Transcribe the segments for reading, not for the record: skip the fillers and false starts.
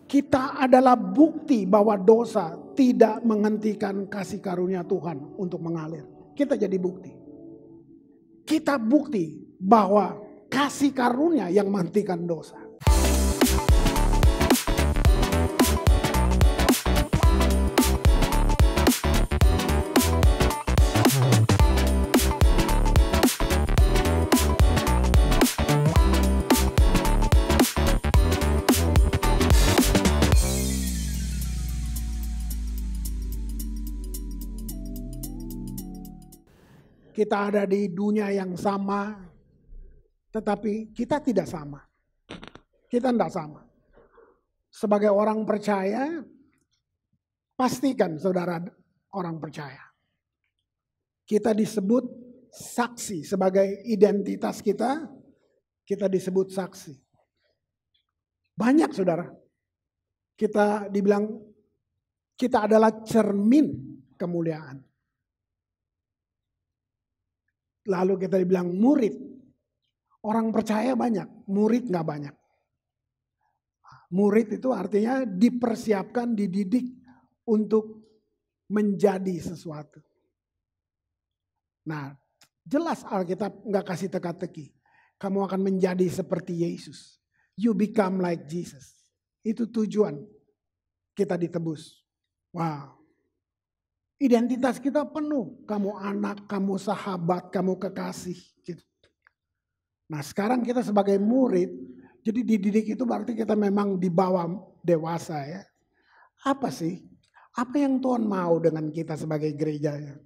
Kita adalah bukti bahwa dosa tidak menghentikan kasih karunia Tuhan untuk mengalir. Kita jadi bukti. Kita bukti bahwa kasih karunia yang menghentikan dosa. Kita ada di dunia yang sama, tetapi kita tidak sama. Kita tidak sama. Sebagai orang percaya, pastikan saudara orang percaya. Kita disebut saksi sebagai identitas kita disebut saksi. Banyak saudara. Kita dibilang kita adalah cermin kemuliaan. Lalu kita dibilang murid. Orang percaya banyak, murid gak banyak. Murid itu artinya dipersiapkan, dididik untuk menjadi sesuatu. Nah, jelas Alkitab gak kasih teka-teki. Kamu akan menjadi seperti Yesus. You become like Jesus. Itu tujuan kita ditebus. Wow. Identitas kita penuh. Kamu anak, kamu sahabat, kamu kekasih. Gitu. Nah sekarang kita sebagai murid. Jadi dididik itu berarti kita memang di bawah dewasa ya. Apa sih? Apa yang Tuhan mau dengan kita sebagai gerejanya?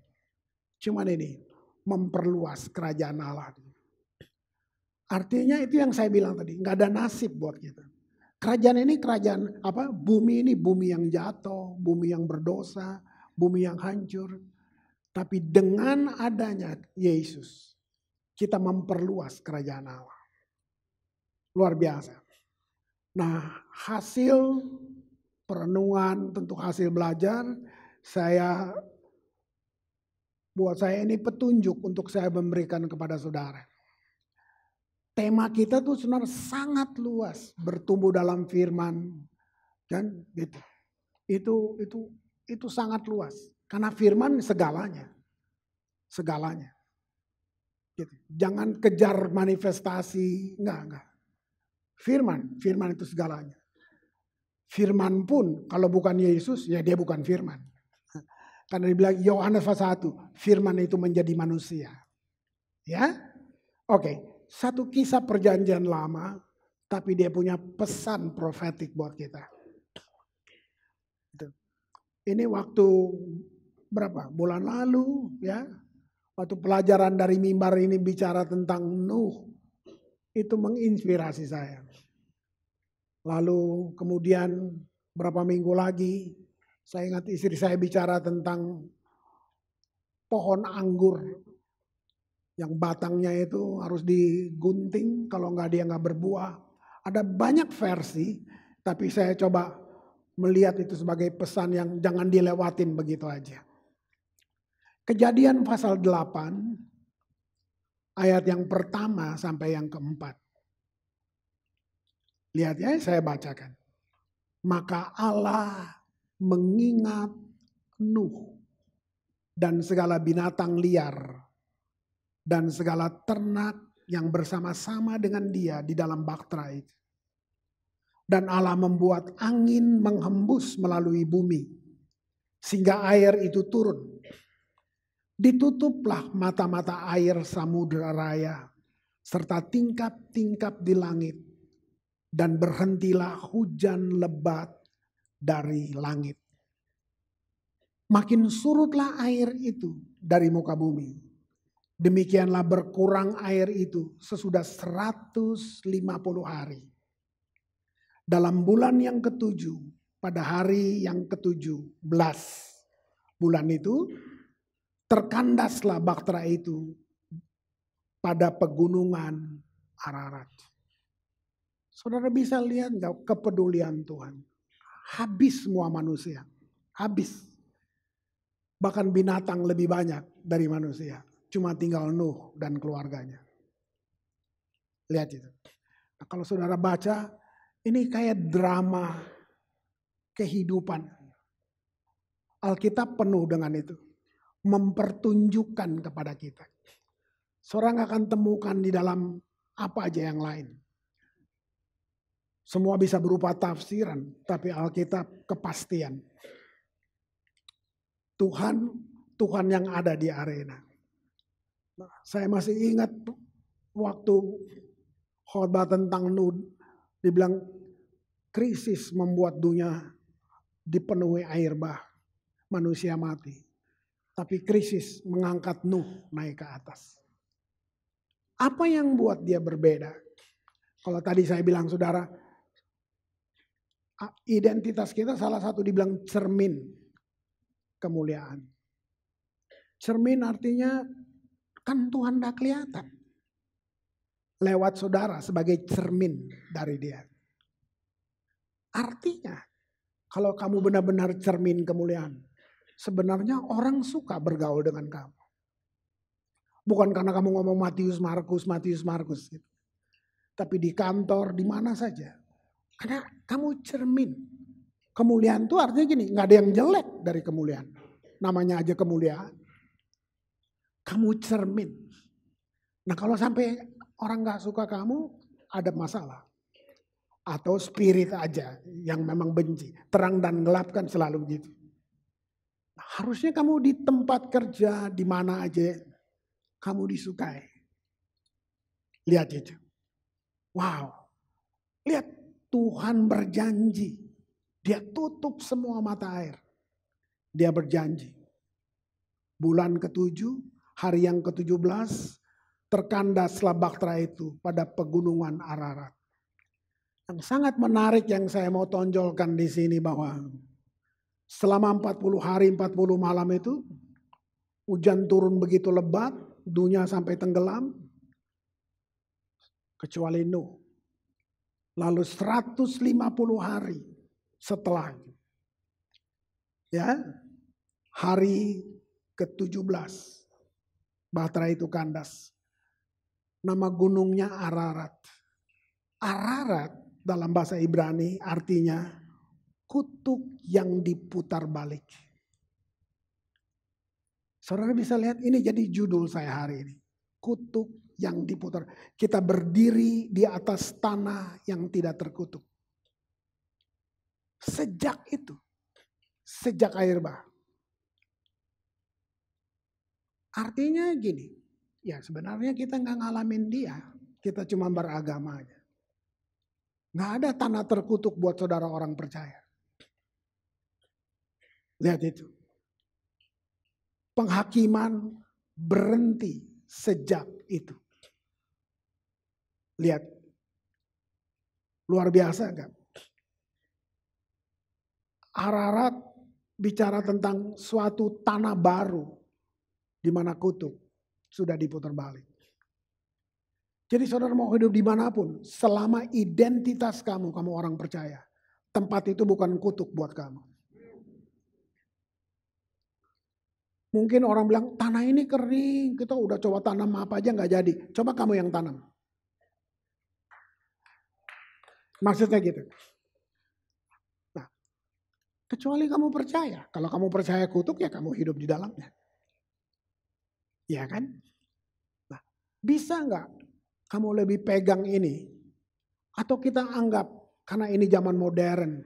Cuman ini. Memperluas kerajaan Allah. Artinya itu yang saya bilang tadi. Gak ada nasib buat kita. Kerajaan ini kerajaan apa? Bumi ini bumi yang jatuh. Bumi yang berdosa. Bumi yang hancur. Tapi dengan adanya Yesus, kita memperluas kerajaan Allah. Luar biasa. Nah, hasil perenungan, tentu hasil belajar, buat saya ini petunjuk untuk saya memberikan kepada saudara. Tema kita tuh sebenarnya sangat luas, bertumbuh dalam firman, kan gitu. Itu sangat luas. Karena firman segalanya. Segalanya. Gitu. Jangan kejar manifestasi. Enggak. Firman itu segalanya. Firman pun kalau bukan Yesus ya dia bukan firman. Karena dibilang Yohanes pasal 1. Firman itu menjadi manusia. Ya. Oke. Satu kisah perjanjian lama. Tapi dia punya pesan profetik buat kita. Ini waktu berapa? Bulan lalu ya. Waktu pelajaran dari mimbar ini bicara tentang Nuh. Itu menginspirasi saya. Lalu kemudian berapa minggu lagi. Saya ingat istri saya bicara tentang pohon anggur. Yang batangnya itu harus digunting. Kalau dia nggak berbuah. Ada banyak versi. Tapi saya coba melihat itu sebagai pesan yang jangan dilewatin begitu aja. Kejadian pasal 8 ayat yang pertama sampai yang keempat. Lihat ya saya bacakan. Maka Allah mengingat Nuh dan segala binatang liar dan segala ternak yang bersama-sama dengan dia di dalam bahtera itu. Dan Allah membuat angin menghembus melalui bumi. Sehingga air itu turun. Ditutuplah mata-mata air samudera raya. Serta tingkap-tingkap di langit. Dan berhentilah hujan lebat dari langit. Makin surutlah air itu dari muka bumi. Demikianlah berkurang air itu sesudah 150 hari. Dalam bulan yang ketujuh, pada hari yang ke-17 bulan itu, terkandaslah bahtera itu pada pegunungan Ararat. Saudara bisa lihat gak kepedulian Tuhan? Habis semua manusia, habis. Bahkan binatang lebih banyak dari manusia. Cuma tinggal Nuh dan keluarganya. Lihat itu. Nah, kalau saudara baca, ini kayak drama kehidupan. Alkitab penuh dengan itu. Mempertunjukkan kepada kita. Seorang akan temukan di dalam apa aja yang lain. Semua bisa berupa tafsiran, tapi Alkitab kepastian. Tuhan yang ada di arena. Saya masih ingat waktu khotbah tentang Nuh, dibilang krisis membuat dunia dipenuhi air bah, manusia mati. Tapi krisis mengangkat Nuh naik ke atas. Apa yang buat dia berbeda? Kalau tadi saya bilang saudara, identitas kita salah satu dibilang cermin kemuliaan. Cermin artinya kan Tuhan tidak kelihatan. Lewat saudara sebagai cermin dari dia. Artinya kalau kamu benar-benar cermin kemuliaan, sebenarnya orang suka bergaul dengan kamu. Bukan karena kamu ngomong Matius Markus. Gitu. Tapi di kantor, di mana saja. Karena kamu cermin. Kemuliaan itu artinya gini, gak ada yang jelek dari kemuliaan. Namanya aja kemuliaan. Kamu cermin. Nah kalau sampai orang gak suka kamu, ada masalah. Atau spirit aja yang memang benci. Terang dan gelap kan selalu begitu. Nah, harusnya kamu di tempat kerja, di mana aja, kamu disukai. Lihat itu. Wow. Lihat Tuhan berjanji. Dia tutup semua mata air. Dia berjanji. Bulan ke-7, hari yang ke-17, terkandaslah bahtera itu pada pegunungan Ararat. Yang sangat menarik yang saya mau tonjolkan di sini bahwa selama 40 hari 40 malam itu hujan turun begitu lebat, dunia sampai tenggelam kecuali Nuh. Lalu 150 hari setelah ya hari ke-17 bahtera itu kandas. Nama gunungnya Ararat. Ararat dalam bahasa Ibrani artinya kutub yang diputar balik. Saudara bisa lihat ini jadi judul saya hari ini. Kutub yang diputar. Kita berdiri di atas tanah yang tidak terkutuk. Sejak itu. Sejak air bah. Artinya gini. Ya sebenarnya kita nggak ngalamin dia. Kita cuma beragama aja. Nggak ada tanah terkutuk buat saudara orang percaya. Lihat itu. Penghakiman berhenti sejak itu. Lihat. Luar biasa kan? Ararat bicara tentang suatu tanah baru. Di mana kutub sudah diputar balik. Jadi saudara mau hidup dimanapun, selama identitas kamu orang percaya. Tempat itu bukan kutuk buat kamu. Mungkin orang bilang, tanah ini kering, kita udah coba tanam apa aja gak jadi. Coba kamu yang tanam. Maksudnya gitu. Nah, kecuali kamu percaya. Kalau kamu percaya kutuk ya kamu hidup di dalamnya. Iya kan? Nah, bisa gak kamu lebih pegang ini? Atau kita anggap karena ini zaman modern.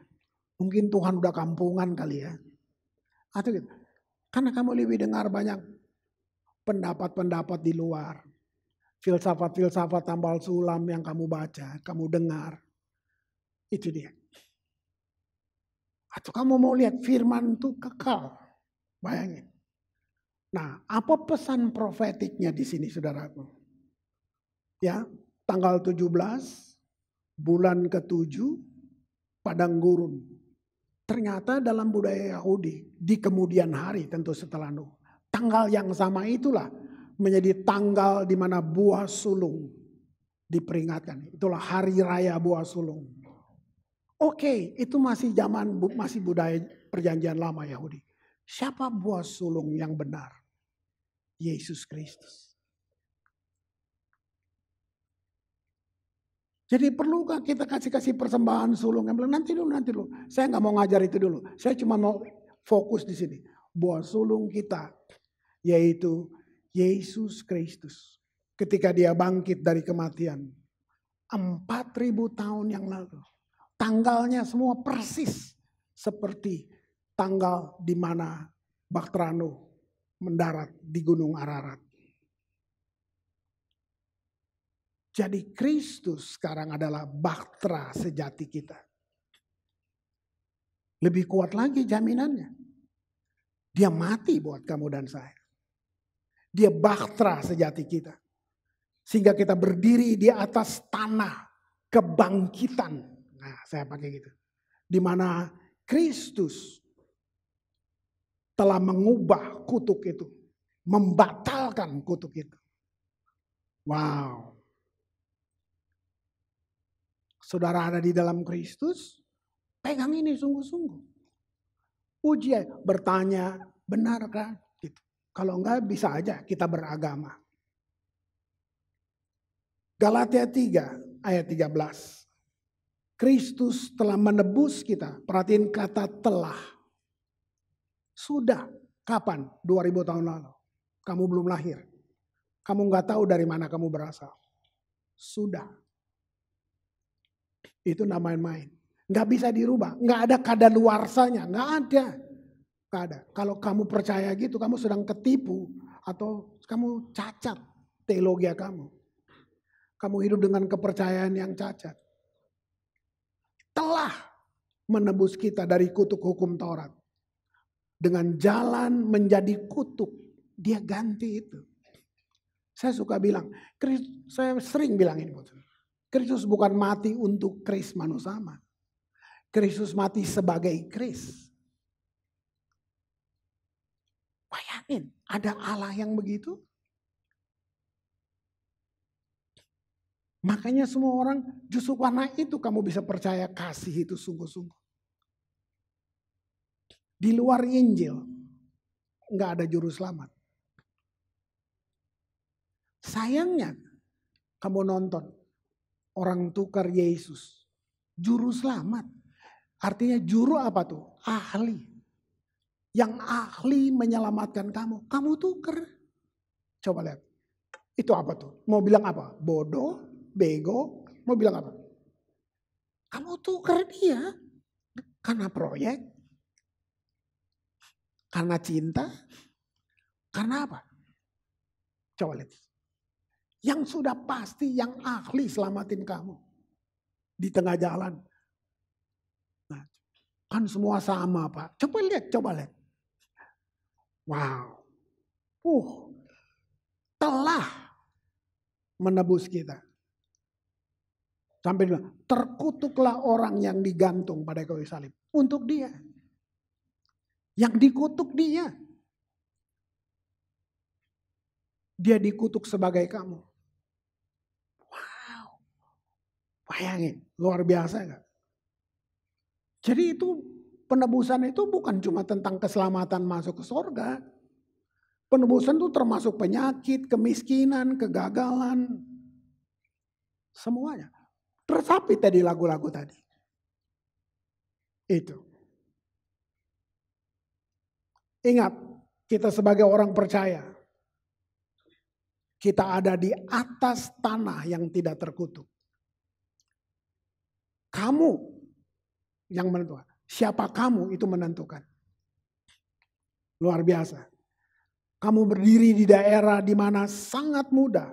Mungkin Tuhan udah kampungan kali ya. Atau gitu. Karena kamu lebih dengar banyak pendapat-pendapat di luar. Filsafat-filsafat tambal sulam yang kamu baca, kamu dengar. Itu dia. Atau kamu mau lihat firman itu kekal. Bayangin. Nah, apa pesan profetiknya di sini saudaraku? Ya, tanggal 17 bulan ke-7 padang gurun. Ternyata dalam budaya Yahudi di kemudian hari tentu setelah Nuh. Tanggal yang sama itulah menjadi tanggal di mana buah sulung diperingatkan. Itulah hari raya buah sulung. Oke, itu masih masih budaya perjanjian lama Yahudi. Siapa buah sulung yang benar? Yesus Kristus. Jadi perlukah kita kasih persembahan sulung? Yang bilang nanti dulu. Saya nggak mau ngajar itu dulu. Saya cuma mau fokus di sini. Bahwa sulung kita yaitu Yesus Kristus. Ketika dia bangkit dari kematian. 4.000 tahun yang lalu. Tanggalnya semua persis seperti tanggal di mana Baktrano mendarat di Gunung Ararat. Jadi Kristus sekarang adalah bahtera sejati kita. Lebih kuat lagi jaminannya. Dia mati buat kamu dan saya. Dia bahtera sejati kita. Sehingga kita berdiri di atas tanah kebangkitan. Nah, saya pakai gitu. Di mana Kristus telah mengubah kutuk itu. Membatalkan kutuk itu. Wow. Saudara ada di dalam Kristus, pegang ini sungguh-sungguh. Uji bertanya, benarkah? Gitu. Kalau enggak bisa aja kita beragama. Galatia 3 ayat 13. Kristus telah menebus kita. Perhatiin kata telah. Sudah. Kapan? 2000 tahun lalu. Kamu belum lahir. Kamu enggak tahu dari mana kamu berasal. Sudah. Itu namanya main. Nggak bisa dirubah. Nggak ada kadaluarsanya. Nggak ada. Nggak ada. Kalau kamu percaya gitu, kamu sedang ketipu. Atau kamu cacat teologi kamu. Kamu hidup dengan kepercayaan yang cacat. Telah menebus kita dari kutuk hukum Taurat. Dengan jalan menjadi kutuk. Dia ganti itu. Saya suka bilang. Saya sering bilang ini. Kristus bukan mati untuk kris manusama. Kristus mati sebagai kris. Bayangin, ada Allah yang begitu. Makanya semua orang justru karena itu kamu bisa percaya kasih itu sungguh-sungguh. Di luar Injil, nggak ada juru selamat. Sayangnya, kamu nonton. Orang tukar Yesus. Juru selamat. Artinya juru apa tuh? Ahli. Yang ahli menyelamatkan kamu. Kamu tukar. Coba lihat. Itu apa tuh? Mau bilang apa? Bodoh? Bego? Mau bilang apa? Kamu tukar dia. Karena proyek. Karena cinta. Karena apa? Coba lihat. Yang sudah pasti, yang ahli selamatin kamu. Di tengah jalan. Nah, kan semua sama Pak. Coba lihat. Wow. Telah menebus kita. Sampai bilang, terkutuklah orang yang digantung pada kayu salib. Untuk dia. Yang dikutuk dia. Dia dikutuk sebagai kamu. Wow. Bayangin, luar biasa gak? Jadi itu penebusan itu bukan cuma tentang keselamatan masuk ke surga. Penebusan itu termasuk penyakit, kemiskinan, kegagalan. Semuanya. Tersapi tadi lagu-lagu tadi. Itu. Ingat, kita sebagai orang percaya. Kita ada di atas tanah yang tidak terkutuk. Kamu yang menentukan. Siapa kamu itu menentukan. Luar biasa. Kamu berdiri di daerah di mana sangat mudah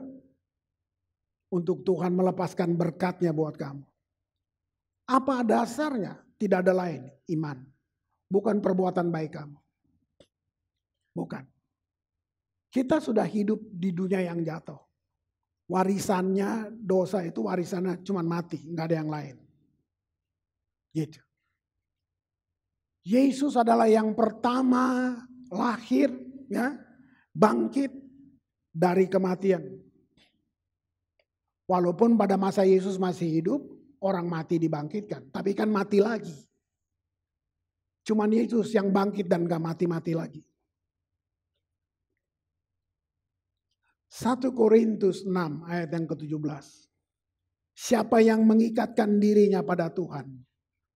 untuk Tuhan melepaskan berkatnya buat kamu. Apa dasarnya? Tidak ada lain, iman. Bukan perbuatan baik kamu. Bukan. Kita sudah hidup di dunia yang jatuh. Warisannya, dosa itu warisannya cuma mati, nggak ada yang lain. Gitu. Yesus adalah yang pertama lahir, ya, bangkit dari kematian. Walaupun pada masa Yesus masih hidup, orang mati dibangkitkan, tapi kan mati lagi. Cuman Yesus yang bangkit dan gak mati-mati lagi. 1 Korintus 6 ayat yang ke-17. Siapa yang mengikatkan dirinya pada Tuhan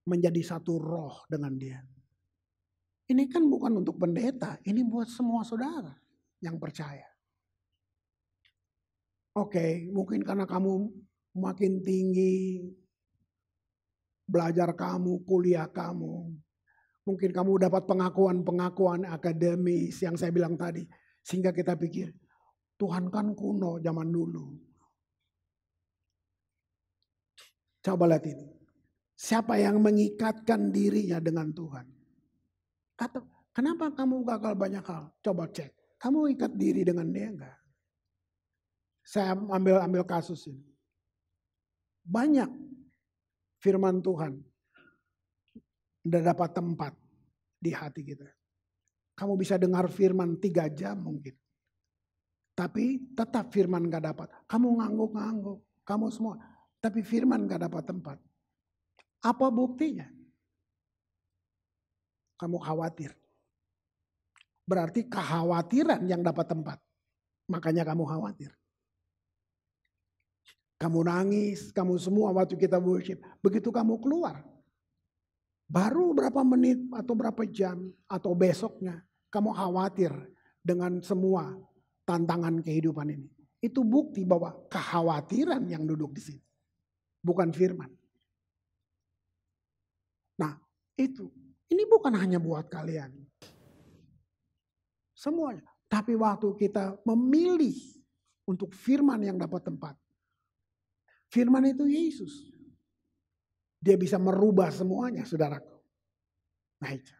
menjadi satu roh dengan dia. Ini kan bukan untuk pendeta, ini buat semua saudara yang percaya. Oke, mungkin karena kamu makin tinggi, belajar kamu, kuliah kamu. Mungkin kamu dapat pengakuan-pengakuan akademis yang saya bilang tadi. Sehingga kita pikir, Tuhan kan kuno zaman dulu. Coba lihat ini. Siapa yang mengikatkan dirinya dengan Tuhan? Atau kenapa kamu gagal banyak hal? Coba cek. Kamu ikat diri dengan dia enggak? Saya ambil kasus ini. Banyak firman Tuhan udah dapat tempat di hati kita. Kamu bisa dengar firman 3 jam mungkin. Tapi tetap firman gak dapat. Kamu ngangguk-ngangguk. Kamu semua. Tapi firman gak dapat tempat. Apa buktinya? Kamu khawatir. Berarti kekhawatiran yang dapat tempat. Makanya kamu khawatir. Kamu nangis, kamu semua waktu kita worship. Begitu kamu keluar. Baru berapa menit atau berapa jam atau besoknya. Kamu khawatir dengan semua tantangan kehidupan ini. Itu bukti bahwa kekhawatiran yang duduk di sini. Bukan firman. Nah itu. Ini bukan hanya buat kalian. Semuanya. Tapi waktu kita memilih untuk firman yang dapat tempat. Firman itu Yesus. Dia bisa merubah semuanya, saudaraku. Nah itu.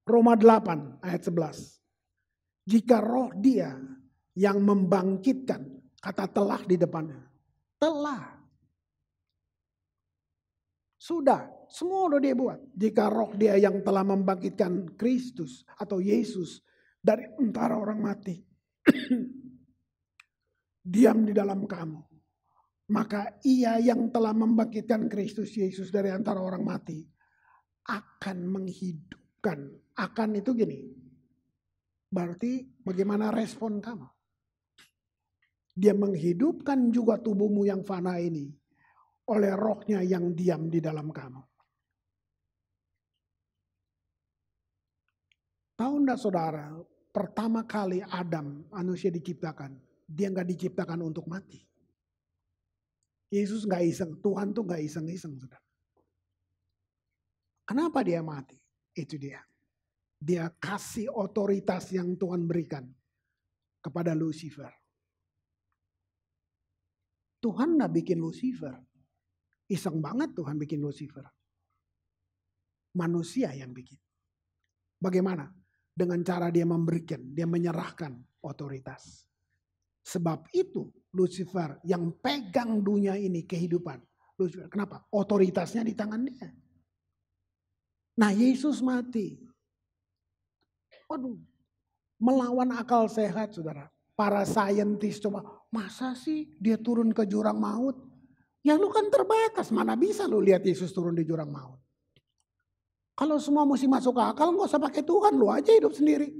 Roma 8 ayat 11. Jika roh dia yang membangkitkan, kata telah di depannya. Telah. Sudah, semua udah dia buat. Jika roh dia yang telah membangkitkan Kristus atau Yesus dari antara orang mati. Diam di dalam kamu. Maka ia yang telah membangkitkan Kristus Yesus dari antara orang mati akan menghidupkan. Akan itu gini. Berarti bagaimana respon kamu? Dia menghidupkan juga tubuhmu yang fana ini oleh rohnya yang diam di dalam kamu. Tahu enggak saudara, pertama kali Adam manusia diciptakan. Dia nggak diciptakan untuk mati. Yesus nggak iseng, Tuhan tuh nggak iseng-iseng, saudara. Kenapa dia mati? Itu dia. Dia kasih otoritas yang Tuhan berikan kepada Lucifer. Tuhan nggak bikin Lucifer. Iseng banget Tuhan bikin Lucifer. Manusia yang bikin. Bagaimana? Dengan cara dia memberikan, dia menyerahkan otoritas. Sebab itu Lucifer yang pegang dunia ini kehidupan. Lucifer, kenapa? Otoritasnya di tangan dia. Nah Yesus mati. Waduh, melawan akal sehat saudara. Para saintis coba, masa sih dia turun ke jurang maut? Ya lu kan terbatas, mana bisa lu lihat Yesus turun di jurang maut. Kalau semua mesti masuk ke akal, gak usah pakai Tuhan, lu aja hidup sendiri.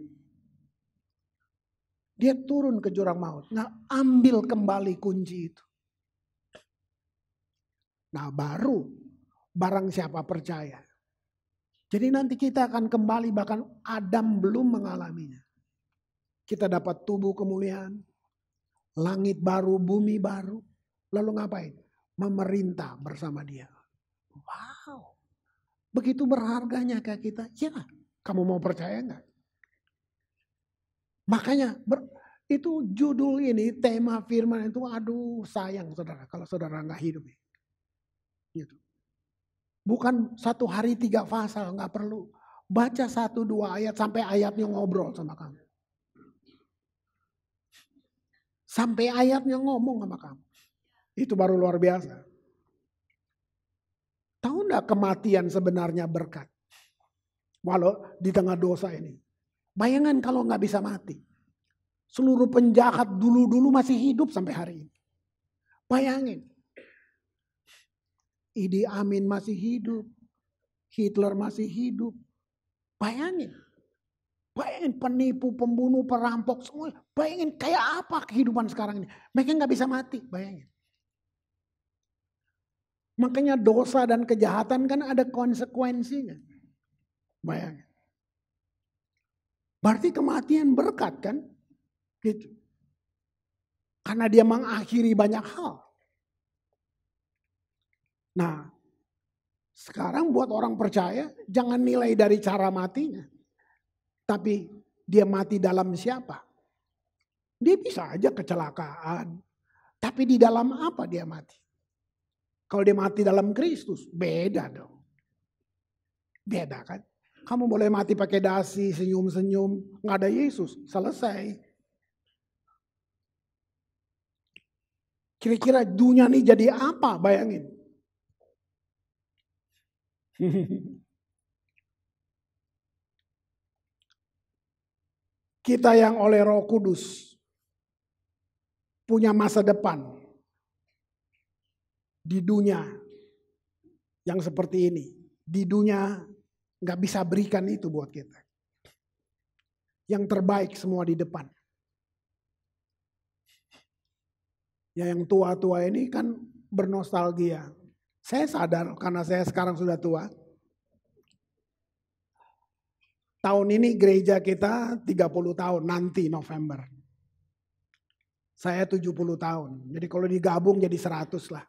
Dia turun ke jurang maut. Nah, ambil kembali kunci itu. Nah, baru barang siapa percaya. Jadi nanti kita akan kembali, bahkan Adam belum mengalaminya. Kita dapat tubuh kemuliaan, langit baru, bumi baru. Lalu ngapain? Memerintah bersama dia. Wow. Begitu berharganya kayak kita. Ya, kamu mau percaya enggak? Makanya itu judul ini, tema firman itu, aduh sayang saudara kalau saudara nggak hidup. Gitu. Bukan 1 hari 3 pasal, nggak perlu. Baca 1-2 ayat sampai ayatnya ngobrol sama kamu. Sampai ayatnya ngomong sama kamu. Itu baru luar biasa. Tahu nggak kematian sebenarnya berkat? Walau di tengah dosa ini. Bayangan kalau nggak bisa mati. Seluruh penjahat dulu-dulu masih hidup sampai hari ini. Bayangin. Idi Amin masih hidup. Hitler masih hidup. Bayangin. Bayangin penipu, pembunuh, perampok, semua. Bayangin kayak apa kehidupan sekarang ini. Mereka gak bisa mati, bayangin. Makanya dosa dan kejahatan kan ada konsekuensinya. Bayangin. Berarti kematian berkat kan? Gitu. Karena dia mengakhiri banyak hal. Nah, sekarang buat orang percaya, jangan nilai dari cara matinya. Tapi dia mati dalam siapa? Dia bisa aja kecelakaan. Tapi di dalam apa dia mati? Kalau dia mati dalam Kristus, beda dong. Beda kan? Kamu boleh mati pakai dasi, senyum-senyum. Nggak ada Yesus, selesai. Kira-kira dunia ini jadi apa? Bayangin. Kita yang oleh Roh Kudus punya masa depan di dunia yang seperti ini. Di dunia gak bisa berikan itu buat kita. Yang terbaik semua di depan. Ya yang tua-tua ini kan bernostalgia. Saya sadar karena saya sekarang sudah tua. Tahun ini gereja kita 30 tahun nanti November. Saya 70 tahun. Jadi kalau digabung jadi 100 lah.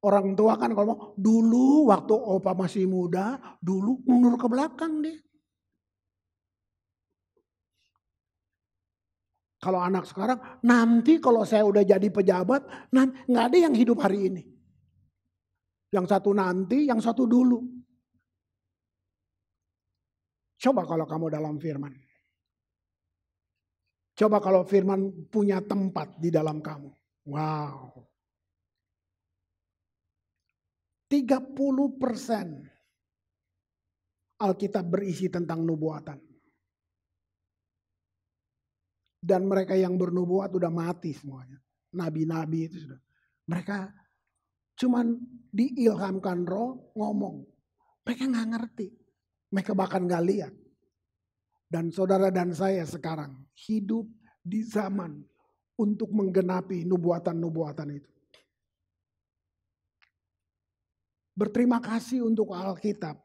Orang tua kan kalau mau dulu waktu opa masih muda, dulu mundur ke belakang deh. Kalau anak sekarang, nanti kalau saya udah jadi pejabat, nggak ada yang hidup hari ini. Yang satu nanti, yang satu dulu. Coba kalau kamu dalam firman. Coba kalau firman punya tempat di dalam kamu. Wow. 30% Alkitab berisi tentang nubuatan. Dan mereka yang bernubuat udah mati semuanya. Nabi-nabi itu sudah. Mereka cuman diilhamkan Roh ngomong. Mereka gak ngerti. Mereka bahkan gak lihat. Dan saudara dan saya sekarang hidup di zaman untuk menggenapi nubuatan-nubuatan itu. Berterima kasih untuk Alkitab.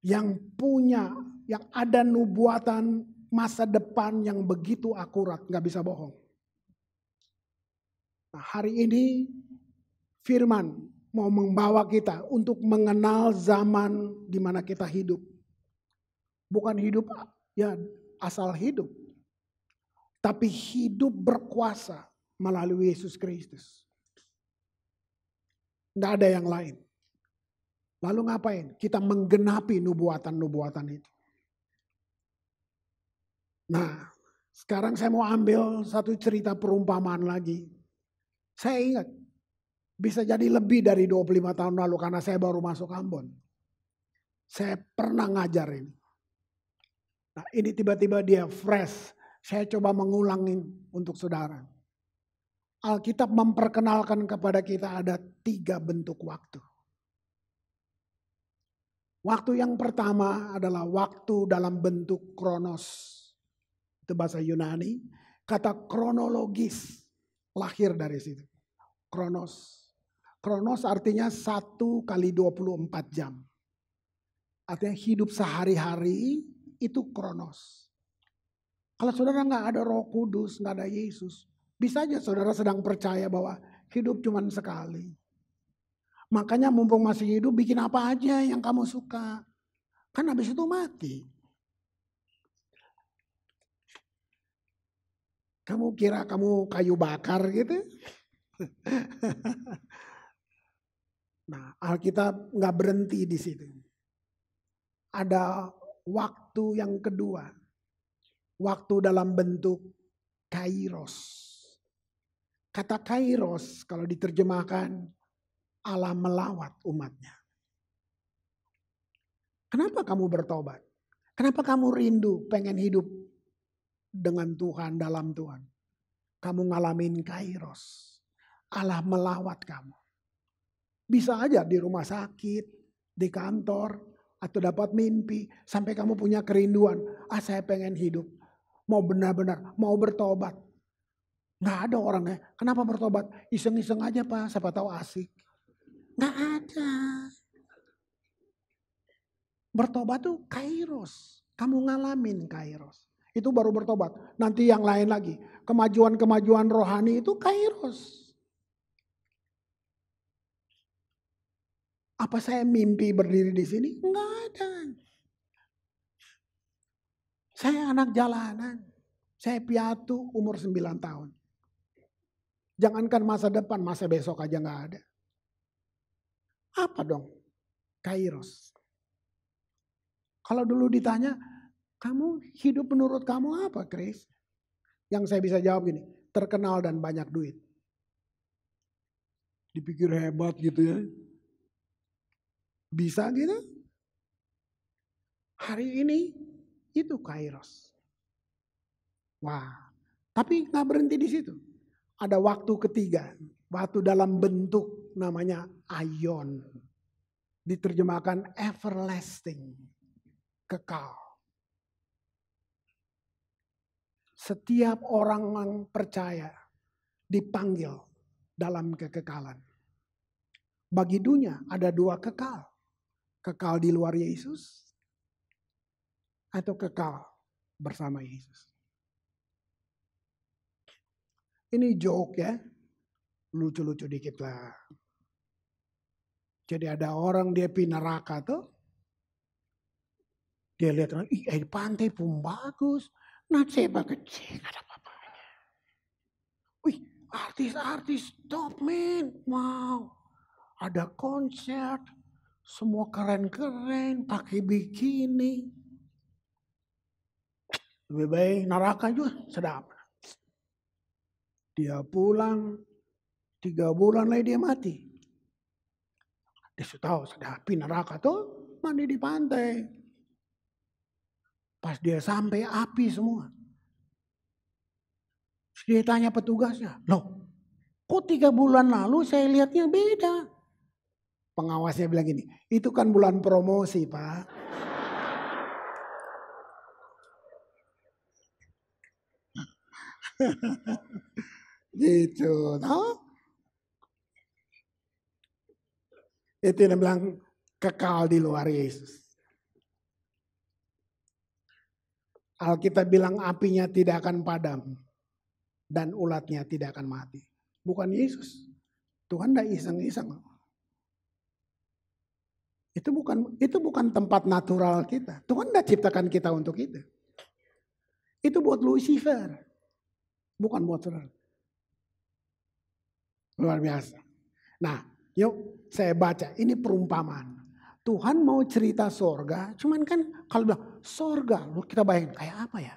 Yang punya, yang ada nubuatan masa depan yang begitu akurat, gak bisa bohong. Nah, hari ini firman mau membawa kita untuk mengenal zaman di mana kita hidup. Bukan hidup ya asal hidup. Tapi hidup berkuasa melalui Yesus Kristus. Gak ada yang lain. Lalu ngapain? Kita menggenapi nubuatan-nubuatan itu. Nah, sekarang saya mau ambil satu cerita perumpamaan lagi. Saya ingat, bisa jadi lebih dari 25 tahun lalu karena saya baru masuk Ambon. Saya pernah ngajar ini. Nah, ini tiba-tiba dia fresh. Saya coba mengulangin untuk saudara. Alkitab memperkenalkan kepada kita ada 3 bentuk waktu. Waktu yang pertama adalah waktu dalam bentuk kronos. Itu bahasa Yunani. Kata kronologis lahir dari situ. Kronos. Kronos artinya 1 kali 24 jam. Artinya hidup sehari-hari itu kronos. Kalau saudara gak ada Roh Kudus, gak ada Yesus. Bisa aja saudara sedang percaya bahwa hidup cuma sekali. Makanya mumpung masih hidup bikin apa aja yang kamu suka. Kan habis itu mati. Kamu kira kamu kayu bakar gitu? Nah, Alkitab nggak berhenti di situ. Ada waktu yang kedua. Waktu dalam bentuk kairos. Kata kairos kalau diterjemahkan Allah melawat umatnya. Kenapa kamu bertobat? Kenapa kamu rindu pengen hidup dengan Tuhan, dalam Tuhan? Kamu ngalamin kairos. Allah melawat kamu. Bisa aja di rumah sakit. di kantor, atau dapat mimpi, sampai kamu punya kerinduan. Saya pengen hidup, mau benar-benar, mau bertobat. Nggak ada orangnya. Kenapa bertobat? Iseng-iseng aja Pak, siapa tahu asik. Nggak ada. Bertobat tuh kairos. Kamu ngalamin kairos. Itu baru bertobat. Nanti yang lain lagi. Kemajuan-kemajuan rohani itu kairos. Apa saya mimpi berdiri di sini? Enggak ada. Saya anak jalanan. Saya piatu umur 9 tahun. Jangankan masa depan, masa besok aja enggak ada. Apa dong? Kairos. Kalau dulu ditanya, kamu hidup menurut kamu apa, Chris? Yang saya bisa jawab gini, terkenal dan banyak duit. Dipikir hebat gitu ya. Bisa gitu? Hari ini itu kairos. Wah, tapi nggak berhenti di situ. Ada waktu ketiga, waktu dalam bentuk namanya aion. Diterjemahkan everlasting, kekal. Setiap orang yang percaya dipanggil dalam kekekalan. Bagi dunia ada 2 kekal. Kekal di luar Yesus atau kekal bersama Yesus. Ini joke ya. Lucu-lucu dikit lah. Jadi ada orang dia pi neraka tuh. Dia lihat, air pantai pun bagus. Nasib kecil, gak ada apa-apanya. Wih, artis-artis top man. Wow, ada konser. Semua keren-keren, pakai bikini. Lebih baik neraka juga sedap. Dia pulang, 3 bulan lagi dia mati. Dia sudah tahu sedap neraka tuh mandi di pantai. Pas dia sampai api semua. Dia tanya petugasnya, loh kok 3 bulan lalu saya lihatnya beda. Pengawasnya bilang gini, itu kan bulan promosi Pak. Gitu, no? Itu yang bilang kekal di luar Yesus. Alkitab bilang apinya tidak akan padam dan ulatnya tidak akan mati. Bukan Yesus. Tuhan tidak iseng-iseng. Itu bukan tempat natural kita. Tuhan tidak ciptakan kita untuk itu. Itu buat Lucifer. Bukan buat Tuhan. Luar biasa. Nah, yuk saya baca. Ini perumpamaan. Tuhan mau cerita sorga. Cuman kan kalau bilang sorga. Kita bayangin kayak apa ya.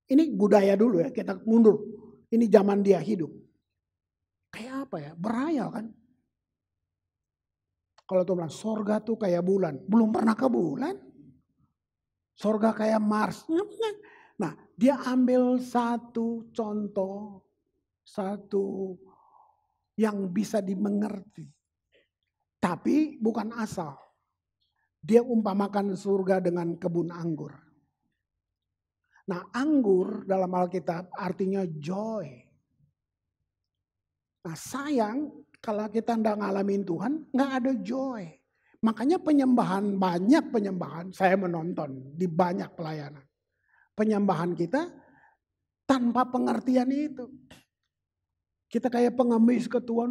Ini budaya dulu ya. Kita mundur. Ini zaman dia hidup. Kayak apa ya. Berhayal kan. Kalau Tuhan bilang sorga tuh kayak bulan. Belum pernah ke bulan. Sorga kayak Mars. Nah dia ambil satu contoh. Satu yang bisa dimengerti. Tapi bukan asal. Dia umpamakan surga dengan kebun anggur. Nah anggur dalam Alkitab artinya joy. Nah sayang. Kalau kita tidak ngalamin Tuhan, nggak ada joy. Makanya banyak penyembahan, saya menonton di banyak pelayanan. Penyembahan kita tanpa pengertian itu. Kita kayak pengemis ketua,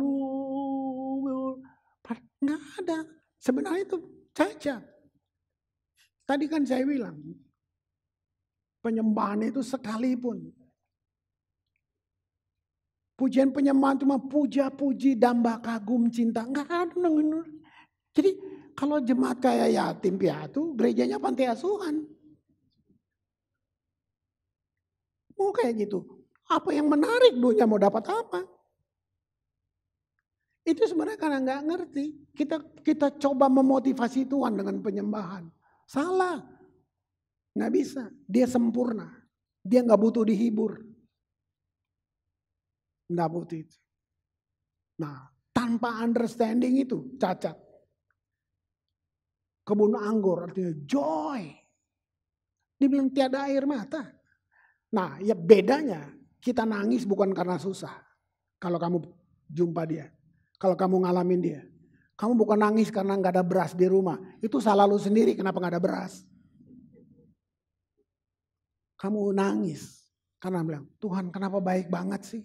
nggak ada. Sebenarnya itu cacat. Tadi kan saya bilang, penyembahan itu sekalipun. Pujian penyembahan cuma puja-puji, damba kagum, cinta. Enggak ada. Jadi kalau jemaat kayak yatim piatu, gerejanya pantai asuhan. Mau kayak gitu. Apa yang menarik dunia mau dapat apa? Itu sebenarnya karena nggak ngerti. Kita coba memotivasi Tuhan dengan penyembahan. Salah. Nggak bisa. Dia sempurna. Dia nggak butuh dihibur. Nggak butuh itu. Nah, tanpa understanding itu cacat. Kebun anggur artinya joy. Dia bilang tiada air mata. Nah ya bedanya kita nangis bukan karena susah. Kalau kamu jumpa dia. Kalau kamu ngalamin dia. Kamu bukan nangis karena gak ada beras di rumah. Itu salah lu sendiri kenapa gak ada beras. Kamu nangis karena bilang Tuhan kenapa baik banget sih.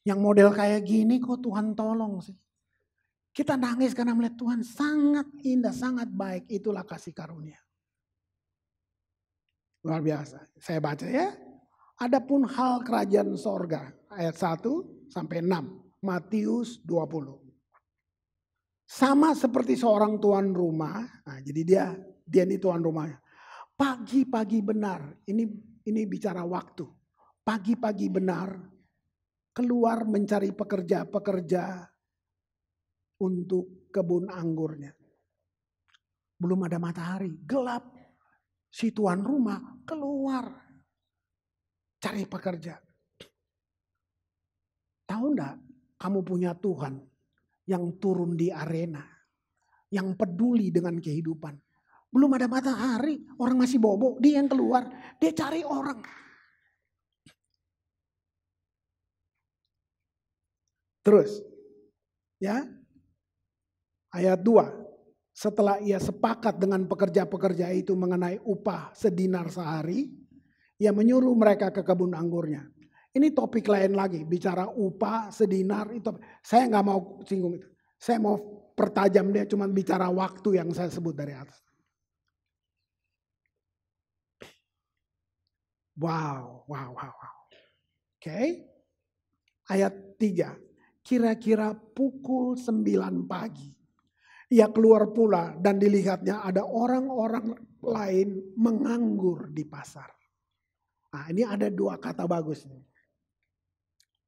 Yang model kayak gini kok Tuhan tolong sih. Kita nangis karena melihat Tuhan sangat indah, sangat baik. Itulah kasih karunia. Luar biasa. Saya baca ya. Adapun hal kerajaan sorga. Ayat 1 sampai 6. Matius 20. Sama seperti seorang tuan rumah. Nah, jadi dia ini tuan rumahnya. Pagi-pagi benar. Ini bicara waktu. Pagi-pagi benar. Keluar mencari pekerja-pekerja untuk kebun anggurnya. Belum ada matahari, gelap. Si tuan rumah keluar cari pekerja. Tahu enggak, kamu punya Tuhan yang turun di arena, yang peduli dengan kehidupan. Belum ada matahari, orang masih bobo, dia yang keluar, dia cari orang. Terus, ya. Ayat 2, setelah ia sepakat dengan pekerja-pekerja itu mengenai upah sedinar sehari, ia menyuruh mereka ke kebun anggurnya. Ini topik lain lagi, bicara upah sedinar itu. Saya nggak mau singgung itu. Saya mau pertajam dia, cuma bicara waktu yang saya sebut dari atas. Wow. Oke. Ayat 3, kira-kira pukul 9 pagi. Ia keluar pula dan dilihatnya ada orang-orang lain menganggur di pasar. Nah ini ada dua kata bagus nih.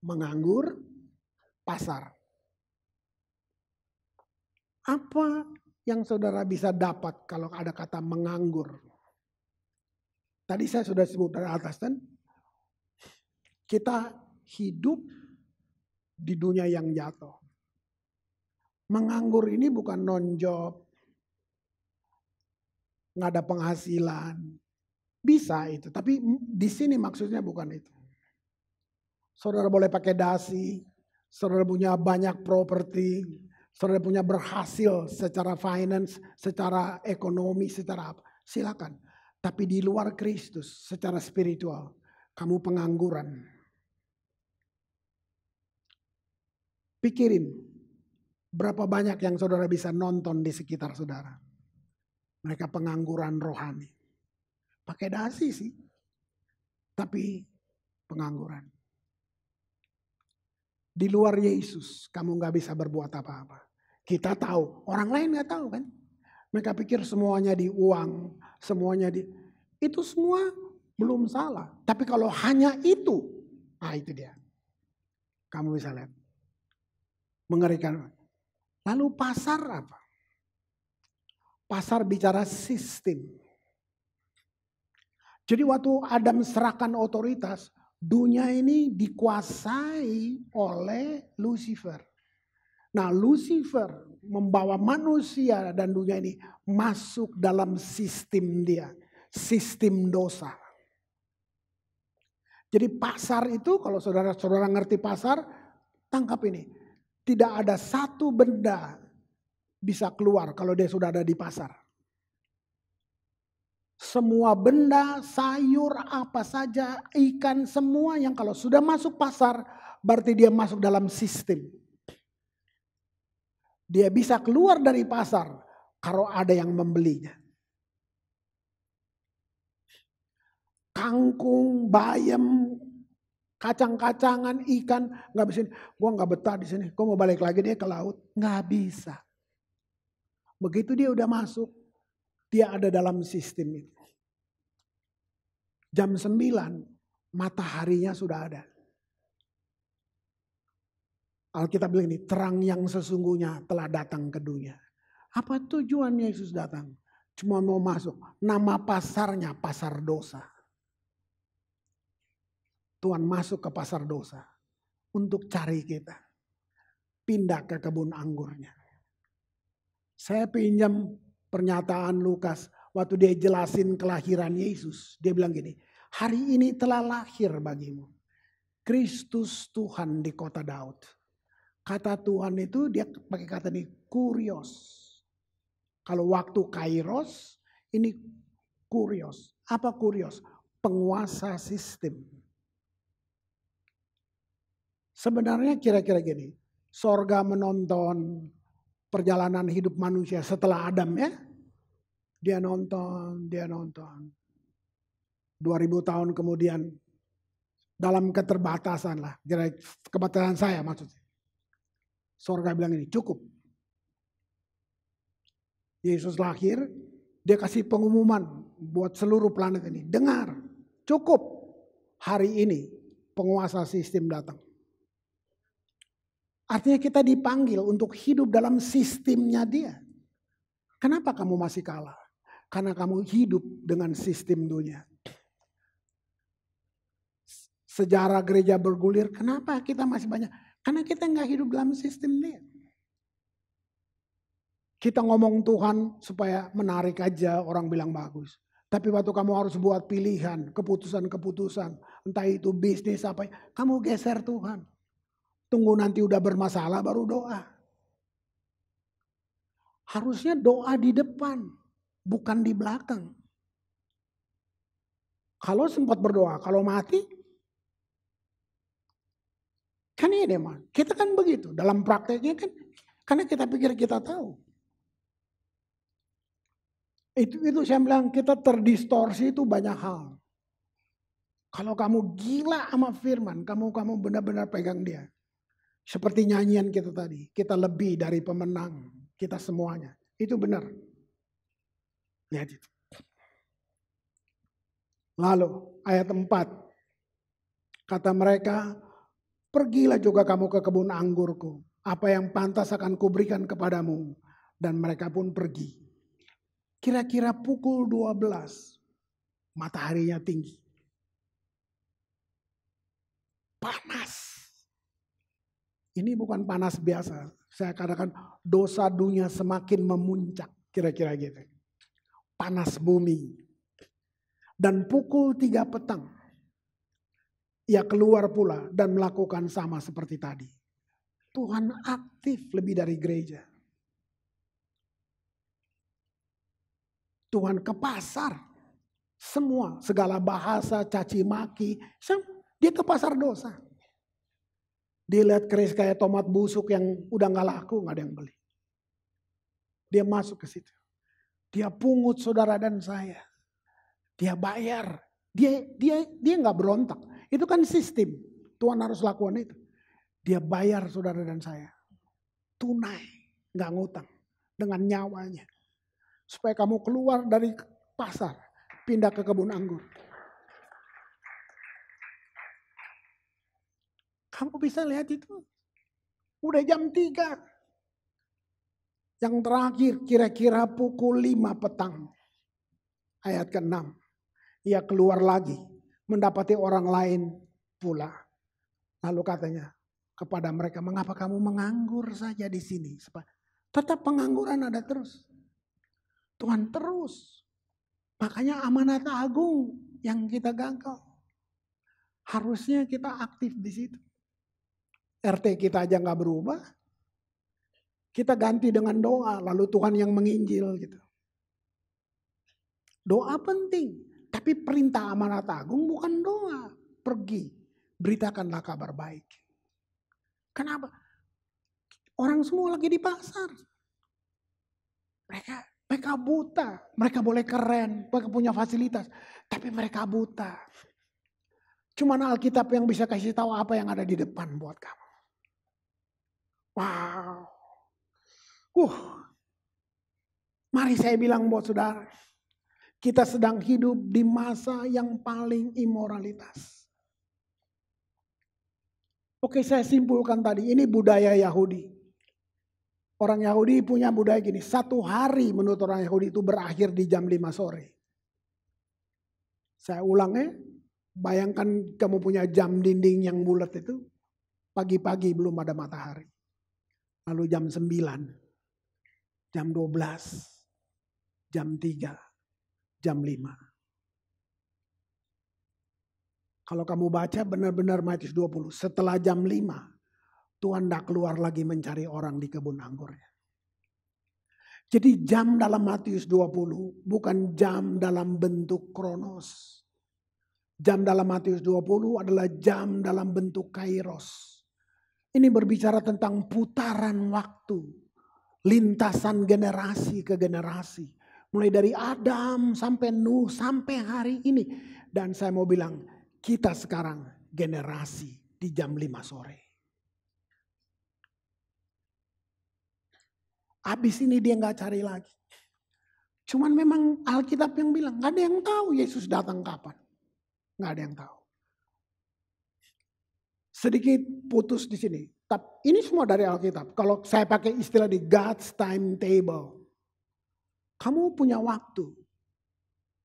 Menganggur, pasar. Apa yang saudara bisa dapat kalau ada kata menganggur? Tadi saya sudah sebut dari atas kan. Kita hidup di dunia yang jatuh. Menganggur ini bukan non-job, nggak ada penghasilan. Bisa itu, tapi di sini maksudnya bukan itu. Saudara boleh pakai dasi, saudara punya banyak properti, saudara punya berhasil secara finance, secara ekonomi, secara apa. Silakan. Tapi di luar Kristus, secara spiritual, kamu pengangguran. Pikirin. Berapa banyak yang saudara bisa nonton di sekitar saudara. Mereka pengangguran rohani. Pakai dasi sih. Tapi pengangguran. Di luar Yesus kamu gak bisa berbuat apa-apa. Kita tahu. Orang lain gak tahu kan. Mereka pikir semuanya di uang. Semuanya di. Itu semua belum salah. Tapi kalau hanya itu. Nah itu dia. Kamu bisa lihat. Mengerikan. Lalu pasar apa? Pasar bicara sistem. Jadi waktu Adam serahkan otoritas, dunia ini dikuasai oleh Lucifer. Nah Lucifer membawa manusia dan dunia ini masuk dalam sistem dia. Sistem dosa. Jadi pasar itu kalau saudara-saudara ngerti pasar, tangkap ini. Tidak ada satu benda bisa keluar kalau dia sudah ada di pasar. Semua benda, sayur, apa saja, ikan, semua yang kalau sudah masuk pasar, berarti dia masuk dalam sistem. Dia bisa keluar dari pasar kalau ada yang membelinya. Kangkung, bayam, kacang-kacangan, ikan, nggak bisa. Gua nggak betah di sini. Gua mau balik lagi dia ke laut, nggak bisa. Begitu dia udah masuk, dia ada dalam sistem itu. Jam 9, mataharinya sudah ada. Alkitab bilang ini, terang yang sesungguhnya telah datang ke dunia. Apa tujuan Yesus datang? Cuma mau masuk. Nama pasarnya pasar dosa. Tuhan masuk ke pasar dosa untuk cari kita. Pindah ke kebun anggurnya. Saya pinjam Pernyataan Lukas waktu dia jelasin kelahiran Yesus. Dia bilang gini, hari ini telah lahir bagimu Kristus Tuhan di kota Daud. Kata Tuhan itu dia pakai kata ini kurios. Kalau waktu kairos, ini kurios. Apa kurios? Penguasa sistem. Sebenarnya kira-kira gini, sorga menonton perjalanan hidup manusia setelah Adam ya. Dia nonton. 2000 tahun kemudian dalam keterbatasan lah. Keterbatasan saya maksudnya. Sorga bilang ini cukup. Yesus lahir, dia kasih pengumuman buat seluruh planet ini. Dengar, cukup. Hari ini penguasa sistem datang. Artinya kita dipanggil untuk hidup dalam sistemnya dia. Kenapa kamu masih kalah? Karena kamu hidup dengan sistem dunia. Sejarah gereja bergulir, kenapa kita masih banyak? Karena kita nggak hidup dalam sistem dia. Kita ngomong Tuhan supaya menarik aja orang bilang bagus. Tapi waktu kamu harus buat pilihan, keputusan-keputusan. Entah itu bisnis apa, kamu geser Tuhan. Tunggu nanti udah bermasalah baru doa. Harusnya doa di depan, bukan di belakang. Kalau sempat berdoa, kalau mati, kan ini mah. Kita kan begitu, dalam prakteknya kan, karena kita pikir kita tahu. Itu saya bilang kita terdistorsi itu banyak hal. Kalau kamu gila sama firman, kamu benar-benar pegang dia. Seperti nyanyian kita tadi, kita lebih dari pemenang, kita semuanya. Itu benar. Lihat itu. Lalu ayat 4. Kata mereka, pergilah juga kamu ke kebun anggurku. Apa yang pantas akan kuberikan kepadamu. Dan mereka pun pergi. Kira-kira pukul 12, mataharinya tinggi. Panas. Ini bukan panas biasa. Saya katakan dosa dunia semakin memuncak. Kira-kira gitu. Panas bumi. Dan pukul 3 petang. Ia keluar pula dan melakukan sama seperti tadi. Tuhan aktif lebih dari gereja. Tuhan ke pasar. Semua, segala bahasa, caci maki. Dia ke pasar dosa. Dia lihat keris kayak tomat busuk yang udah gak laku, gak ada yang beli. Dia masuk ke situ. Dia pungut saudara dan saya. Dia bayar. Dia gak berontak. Itu kan sistem. Tuhan harus lakukan itu. Dia bayar saudara dan saya. Tunai. Gak ngutang. Dengan nyawanya. Supaya kamu keluar dari pasar, pindah ke kebun anggur. Kamu bisa lihat itu. Udah jam 3. Yang terakhir kira-kira pukul 5 petang. Ayat ke-6. Ia keluar lagi, mendapati orang lain pula. Lalu katanya kepada mereka, mengapa kamu menganggur saja di sini? Tetap pengangguran ada terus. Tuhan terus. Makanya amanat agung yang kita gagal. Harusnya kita aktif di situ. RT kita aja gak berubah. Kita ganti dengan doa. Lalu Tuhan yang menginjil gitu. Doa penting. Tapi perintah amanat agung bukan doa. Pergi. Beritakanlah kabar baik. Kenapa? Orang semua lagi di pasar. Mereka buta, mereka boleh keren, mereka punya fasilitas, tapi mereka buta. Cuman Alkitab yang bisa kasih tahu apa yang ada di depan buat kamu. Wow. Mari saya bilang buat saudara, kita sedang hidup di masa yang paling imoralitas. Oke, saya simpulkan tadi, ini budaya Yahudi. Orang Yahudi punya budaya gini, 1 hari menurut orang Yahudi itu berakhir di jam 5 sore. Saya ulangnya, bayangkan kamu punya jam dinding yang bulat itu, pagi-pagi belum ada matahari. Lalu jam 9, jam 12, jam 3, jam 5. Kalau kamu baca benar-benar Matius 20, setelah jam 5, Tuhan tidak keluar lagi mencari orang di kebun anggurnya. Jadi jam dalam Matius 20 bukan jam dalam bentuk kronos. Jam dalam Matius 20 adalah jam dalam bentuk kairos. Ini berbicara tentang putaran waktu. Lintasan generasi ke generasi. Mulai dari Adam sampai Nuh sampai hari ini. Dan saya mau bilang kita sekarang generasi di jam 5 sore. Habis ini dia gak cari lagi. Cuman memang Alkitab yang bilang gak ada yang tahu Yesus datang kapan. Gak ada yang tahu. Sedikit putus di sini. Tapi ini semua dari Alkitab. Kalau saya pakai istilah di God's timetable. Kamu punya waktu.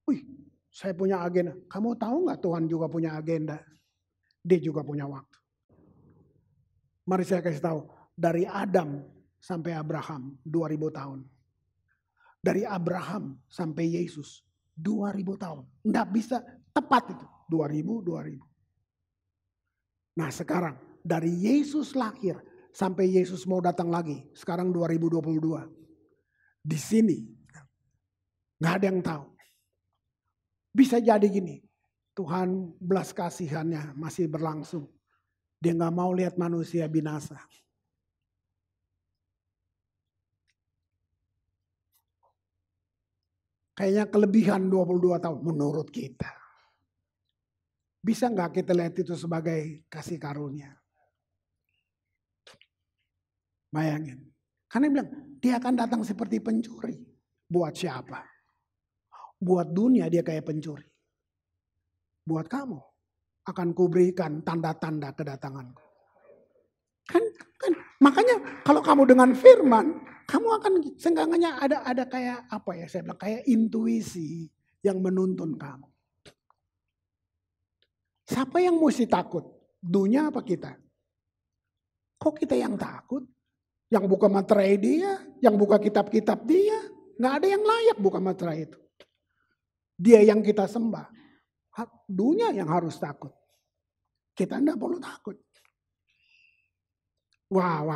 Wih, saya punya agenda. Kamu tahu gak Tuhan juga punya agenda? Dia juga punya waktu. Mari saya kasih tahu. Dari Adam sampai Abraham 2000 tahun. Dari Abraham sampai Yesus 2000 tahun. Nggak bisa tepat itu. 2000. Nah sekarang dari Yesus lahir sampai Yesus mau datang lagi. Sekarang 2022. Di sini nggak ada yang tahu. Bisa jadi gini. Tuhan belas kasihannya masih berlangsung. Dia nggak mau lihat manusia binasa. Kayaknya kelebihan 22 tahun menurut kita. Bisa nggak kita lihat itu sebagai kasih karunia? Bayangin. Karena dia bilang, dia akan datang seperti pencuri. Buat siapa? Buat dunia dia kayak pencuri. Buat kamu. Akan kuberikan tanda-tanda kedatanganku. Kan, makanya kalau kamu dengan firman, kamu akan seenggaknya ada kayak apa ya, saya bilang kayak intuisi yang menuntun kamu. Siapa yang mesti takut? Dunia apa kita? Kok kita yang takut? Yang buka materai dia, yang buka kitab-kitab dia. Nggak ada yang layak buka materai itu. Dia yang kita sembah. Dunia yang harus takut. Kita enggak perlu takut. Wah.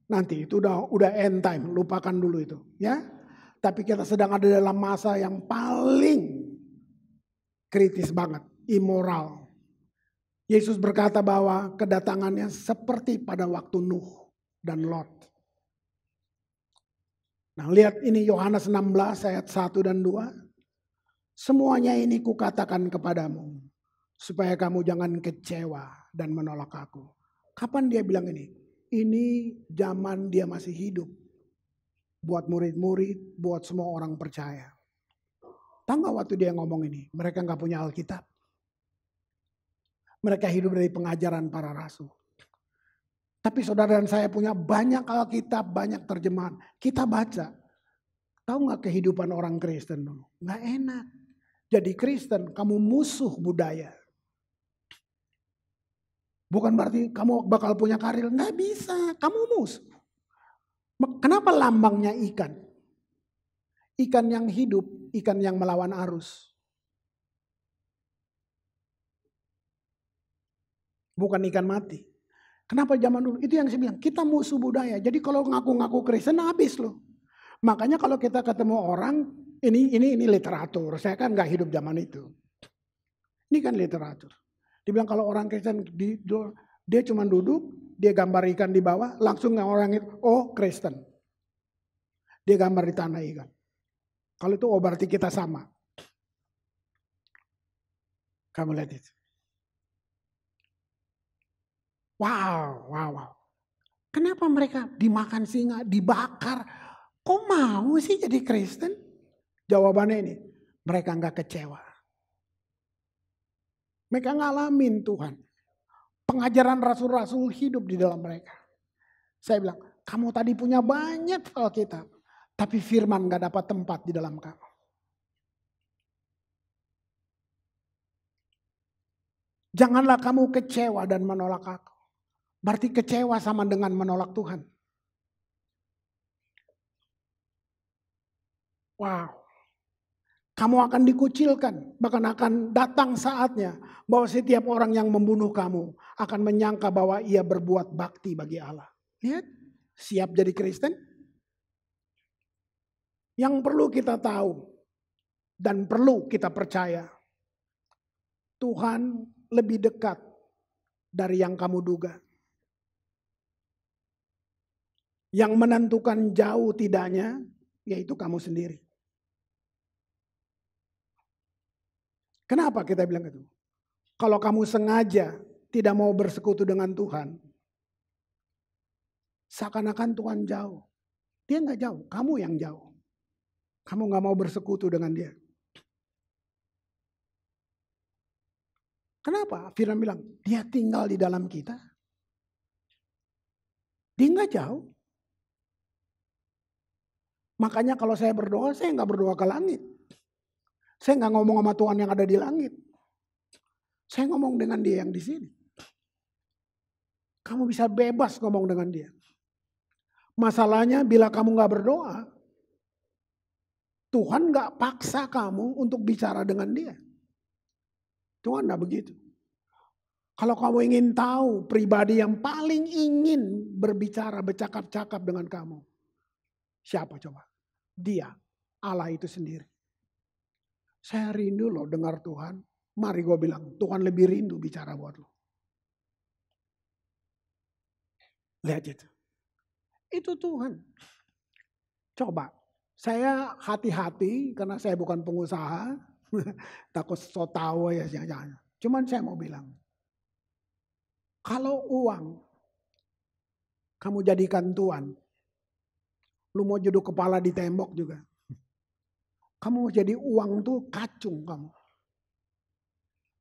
Nanti itu udah end time, lupakan dulu itu, ya. Tapi kita sedang ada dalam masa yang paling kritis banget, immoral. Yesus berkata bahwa kedatangannya seperti pada waktu Nuh dan Lot. Nah, lihat ini Yohanes 16 ayat 1 dan 2. Semuanya ini kukatakan kepadamu supaya kamu jangan kecewa dan menolak aku. Kapan dia bilang ini? Ini zaman dia masih hidup. Buat murid-murid, buat semua orang percaya. Tahu gak waktu dia ngomong ini? Mereka gak punya Alkitab. Mereka hidup dari pengajaran para rasul. Tapi saudara dan saya punya banyak Alkitab, banyak terjemahan. Kita baca. Tahu gak kehidupan orang Kristen dulu? Gak enak. Jadi Kristen, kamu musuh budaya. Bukan berarti kamu bakal punya karir. Nggak bisa. Kamu musuh. Kenapa lambangnya ikan? Ikan yang hidup. Ikan yang melawan arus. Bukan ikan mati. Kenapa zaman dulu? Itu yang saya bilang. Kita musuh budaya. Jadi kalau ngaku-ngaku Kristen habis loh. Makanya kalau kita ketemu orang. Ini literatur. Saya kan nggak hidup zaman itu. Ini kan literatur. Dia bilang kalau orang Kristen dia cuma duduk, dia gambar ikan di bawah, langsung orang itu, oh Kristen. Dia gambar di tanah ikan. Kalau itu berarti kita sama. Kamu lihat itu. Wow. Kenapa mereka dimakan singa, dibakar? Kok mau sih jadi Kristen? Jawabannya ini, mereka nggak kecewa. Mereka ngalamin Tuhan. Pengajaran rasul-rasul hidup di dalam mereka. Saya bilang, kamu tadi punya banyak Alkitab. Tapi firman gak dapat tempat di dalam kamu. Janganlah kamu kecewa dan menolak aku. Berarti kecewa sama dengan menolak Tuhan. Wow. Kamu akan dikucilkan, bahkan akan datang saatnya bahwa setiap orang yang membunuh kamu akan menyangka bahwa ia berbuat bakti bagi Allah. Lihat, siap jadi Kristen? Yang perlu kita tahu dan perlu kita percaya, Tuhan lebih dekat dari yang kamu duga. Yang menentukan jauh tidaknya, yaitu kamu sendiri. Kenapa kita bilang itu? Kalau kamu sengaja tidak mau bersekutu dengan Tuhan, seakan-akan Tuhan jauh. Dia nggak jauh, kamu yang jauh. Kamu nggak mau bersekutu dengan dia. Kenapa? Firman bilang, dia tinggal di dalam kita. Dia nggak jauh. Makanya kalau saya berdoa, saya nggak berdoa ke langit. Saya nggak ngomong sama Tuhan yang ada di langit. Saya ngomong dengan dia yang di sini. Kamu bisa bebas ngomong dengan dia. Masalahnya bila kamu nggak berdoa, Tuhan nggak paksa kamu untuk bicara dengan dia. Tuhan nggak begitu. Kalau kamu ingin tahu pribadi yang paling ingin berbicara, bercakap-cakap dengan kamu, siapa coba? Dia, Allah itu sendiri. Saya rindu loh dengar Tuhan. Mari gue bilang, Tuhan lebih rindu bicara buat lo. Lihat itu. Itu Tuhan. Coba, saya hati-hati karena saya bukan pengusaha. Takut so tahu ya. Cuman saya mau bilang. Kalau uang kamu jadikan Tuhan. Lu mau jeduk kepala di tembok juga. Kamu jadi uang tuh kacung kamu.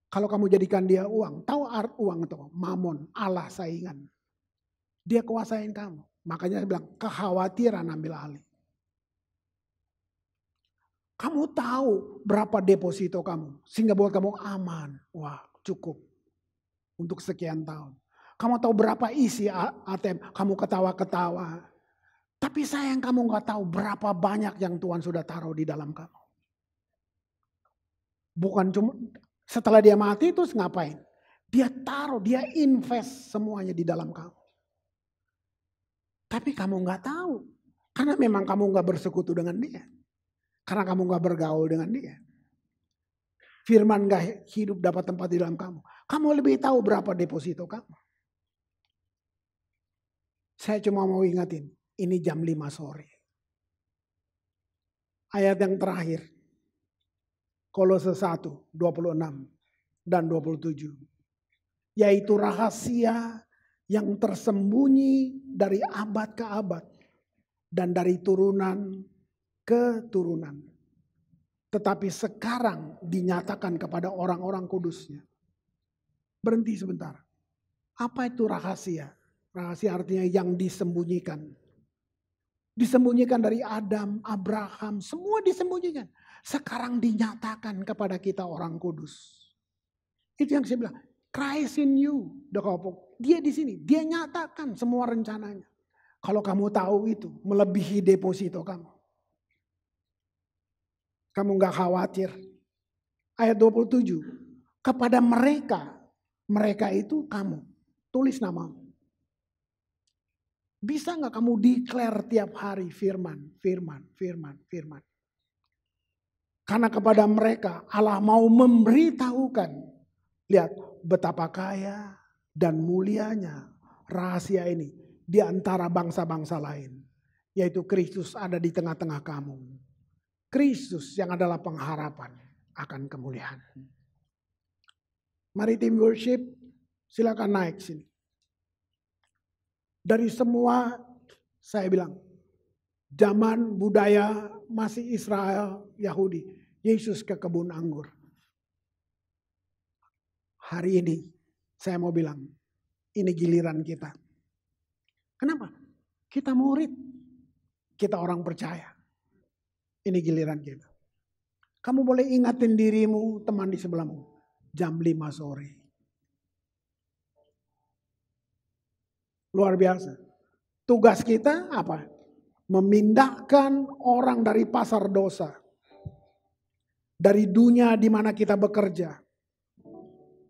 Kalau kamu jadikan dia uang, tahu art uang itu? Mamon, Allah saingan. Dia kuasain kamu. Makanya saya bilang kekhawatiran ambil alih. Kamu tahu berapa deposito kamu. Sehingga buat kamu aman. Wah cukup. Untuk sekian tahun. Kamu tahu berapa isi ATM. Kamu ketawa-ketawa. Tapi sayang kamu gak tahu berapa banyak yang Tuhan sudah taruh di dalam kamu. Bukan cuma setelah dia mati terus ngapain? Dia taruh, dia invest semuanya di dalam kamu. Tapi kamu gak tahu. Karena memang kamu gak bersekutu dengan dia. Karena kamu gak bergaul dengan dia. Firman gak hidup dapat tempat di dalam kamu. Kamu lebih tahu berapa deposito kamu. Saya cuma mau ingatin. Ini jam 5 sore. Ayat yang terakhir. Kolose 1, 26 dan 27. Yaitu rahasia yang tersembunyi dari abad ke abad. Dan dari turunan ke turunan. Tetapi sekarang dinyatakan kepada orang-orang kudusnya. Berhenti sebentar. Apa itu rahasia? Rahasia artinya yang disembunyikan. Disembunyikan dari Adam, Abraham, semua disembunyikan. Sekarang dinyatakan kepada kita orang kudus. Itu yang saya bilang, Christ in you. Dia di sini, dia nyatakan semua rencananya. Kalau kamu tahu itu, melebihi deposito kamu. Kamu gak khawatir. Ayat 27, kepada mereka itu kamu. Tulis namamu. Bisa gak kamu declare tiap hari firman, firman, firman, firman. Karena kepada mereka Allah mau memberitahukan. Lihat betapa kaya dan mulianya rahasia ini di antara bangsa-bangsa lain. Yaitu Kristus ada di tengah-tengah kamu. Kristus yang adalah pengharapan akan kemuliaan. Mari tim worship silakan naik sini. Dari semua saya bilang zaman budaya masih Israel, Yahudi, Yesus ke kebun anggur. Hari ini saya mau bilang ini giliran kita. Kenapa? Kita murid, kita orang percaya. Ini giliran kita. Kamu boleh ingatin dirimu, teman di sebelahmu, jam 5 sore. Luar biasa. Tugas kita apa? Memindahkan orang dari pasar dosa. dari dunia di mana kita bekerja,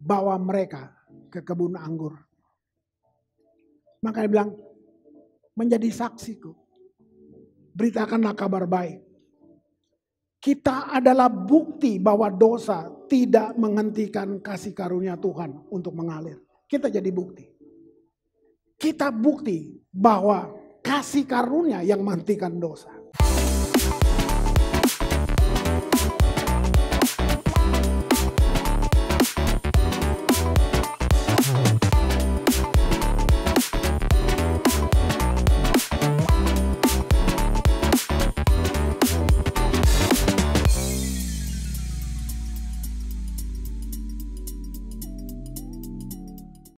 bawa mereka ke kebun anggur. Maka dia bilang, menjadi saksiku, beritakanlah kabar baik. Kita adalah bukti bahwa dosa tidak menghentikan kasih karunia Tuhan untuk mengalir. Kita jadi bukti. Kita bukti bahwa kasih karunia yang menghentikan dosa.